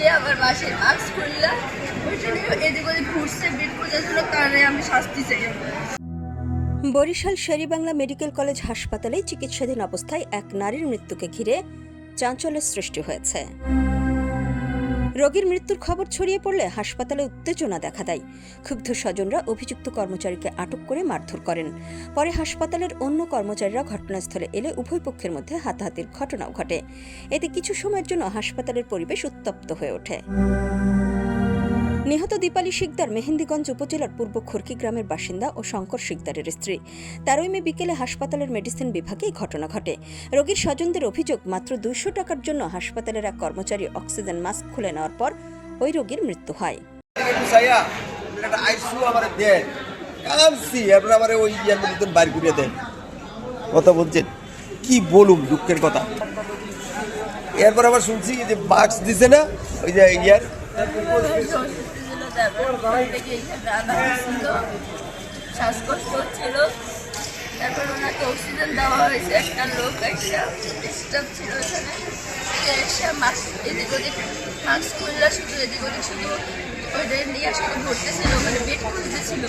যে আমার মাসের মাস্ক খুললা ওইটা নিয়ে এদিক ওদিক ঘুরছে বেড পর্যন্ত কারণে আমি শাস্তি চাই। বরিশাল শেরেবাংলা মেডিকেল কলেজ হাসপাতালে চিকিৎসাধীন অবস্থায় এক নারীর মৃত্যুকে ঘিরে চাঞ্চল্যের সৃষ্টি হয়েছে। রোগীর মৃত্যুর খবর ছড়িয়ে পড়লে হাসপাতালে উত্তেজনা দেখা দেয়। ক্ষুব্ধ স্বজনরা অভিযুক্ত কর্মচারীকে আটক করে মারধর করেন। পরে হাসপাতালের অন্য কর্মচারীরা ঘটনাস্থলে এলে উভয় পক্ষের মধ্যে হাতাহাতির ঘটনাও ঘটে। এতে কিছু সময়ের জন্য হাসপাতালের পরিবেশ উত্তপ্ত হয়ে ওঠে। নিহত দীপালি শিকদার মেহেন্দিগঞ্জ উপজেলার পূর্ব খড়কি গ্রামের বাসিন্দা ও শঙ্কর শিকদারের স্ত্রী। 13 মে বিকেলে হাসপাতালের মেডিসিন বিভাগে এই ঘটনা ঘটে। রোগীর স্বজনদের অভিযোগ, মাত্র 200 টাকার জন্য হাসপাতালের এক কর্মচারী অক্সিজেন মাস্ক খুলে নেওয়ার পর ওই রোগীর মৃত্যু হয়। কথা বলছেন কি বলুন, দুঃখের কথা। এরপর আবার শুনছি যে মাস্ক দিছে না, ওই যে ইয়ার শ্বাসকষ্ট হচ্ছিল, তারপর ওনাকে অক্সিজেন দেওয়া হয়েছে। একটা লোক একটা স্টাফ ছিল ওখানে, এদিক ওদিক মাস্ক খুললা শুধু এদিক ওদিক শুধু ওইটা নিয়ে শুধু ঘুরতেছিল, মানে বেড খুলতেছিল।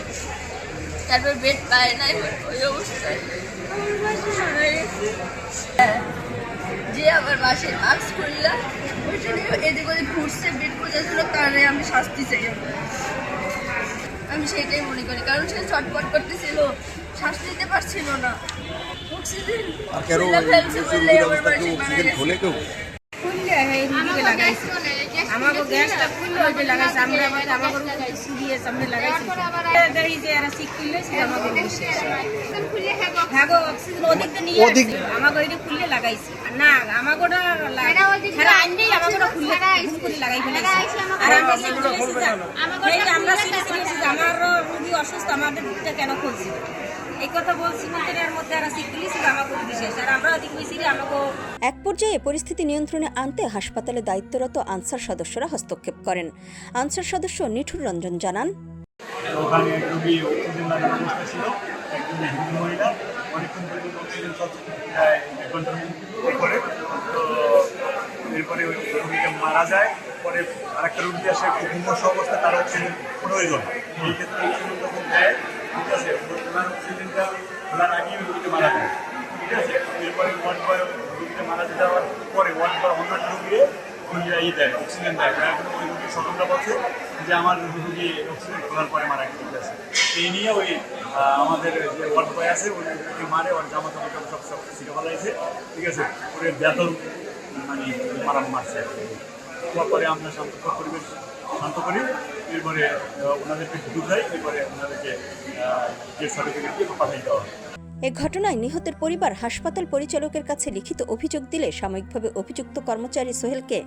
তারপর বেড পায় নাই ওই অবস্থায় যে আমার মাসের মাস্ক খুললা ওইটা নিয়ে এদিক ওদিক ঘুরছে বেড পর্যন্ত কারণে আমি শাস্তি চাই। আমি সেটাই মনে করি, কারণ সে চটপট করতেছিল, শ্বাস নিতে পারছিল না। অক্সিজেন ফেলছে বললে আমার বাড়ি মারা গেছে। আমাকে গ্যাসটা খুললে ওইটা লাগাইছে, আমরা আবার আমাকে সিরিয়াস আমরা লাগাইছি দেখি যে এরা সিক খুললে সেটা আমাকে হ্যাঁ অক্সিজেন ওদিকটা নিয়ে আমাকে ওইটা খুললে লাগাইছি না, আমাকে ওটা আনলেই আমাকে ওটা খুললে খুলে লাগাই ফেলেছি। আর আমরা আমার রোগী অসুস্থ, আমাদের দিকটা কেন খুলছি এই কথা বলছি না, এর মধ্যে এরা সিক খুলেছিল আমাকে বিশেষ, আর আমরা ওদিক মিছিল আমাকে। এক পর্যায়ে পরিস্থিতি নিয়ন্ত্রণে আনতে হাসপাতালে দায়িত্বরত আনসার সদস্যরা হস্তক্ষেপ করেন। আনসার সদস্য নিঠুর রঞ্জন জানান, এরপরে ওই রোগীটা মারা যায়, পরে আরেকটা রোগী আসে ঘুমস অবস্থা, তার অক্সিজেন প্রয়োজন। এই ক্ষেত্রে অক্সিজেন যখন দেয়, ঠিক আছে, ওনার অক্সিজেনটা ওনার আগেই ওই রোগীটা মারা যায়, ঠিক আছে। এরপরে রোগীটা মারা যাওয়ার পরে অন্য রোগীরে দেয় অক্সিজেন দেয়। এখন ওই রোগীর স্বতন্ত্র বলছে যে আমার রোগী অক্সিজেন খোলার পরে মারা গেছে। এই নিয়ে ওই আমাদের যে ওয়ার্ড বয় আছে ওই রোগীকে মারে, ওর জামা কাপড় সব ছিঁড়ে ফেলাইছে, ঠিক আছে। ওর বেতন মানে মারছে। তারপরে আমরা পরিবেশ শান্ত করি, এরপরে ওনাদেরকে বুঝাই, এরপরে ওনাদেরকে ডেথ সার্টিফিকেট দিয়ে পাঠিয়ে দেওয়া হয়। এ ঘটনায় নিহতের পরিবার হাসপাতাল পরিচালকের কাছে লিখিত অভিযোগ দিলে সাময়িকভাবে অভিযুক্ত কর্মচারী সোহেলকে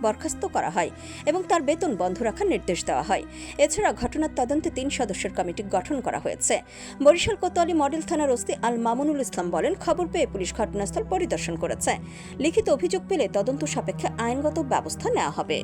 বরখাস্ত করা হয় এবং তার বেতন বন্ধ রাখার নির্দেশ দেওয়া হয়। এছাড়া ঘটনার তদন্তে 3 সদস্যের কমিটি গঠন করা হয়েছে। বরিশাল কোতোয়ালি মডেল থানার ওসি আল মামুনুল ইসলাম বলেন, খবর পেয়ে পুলিশ ঘটনাস্থল পরিদর্শন করেছে। লিখিত অভিযোগ পেলে তদন্ত সাপেক্ষে আইনগত ব্যবস্থা নেওয়া হবে।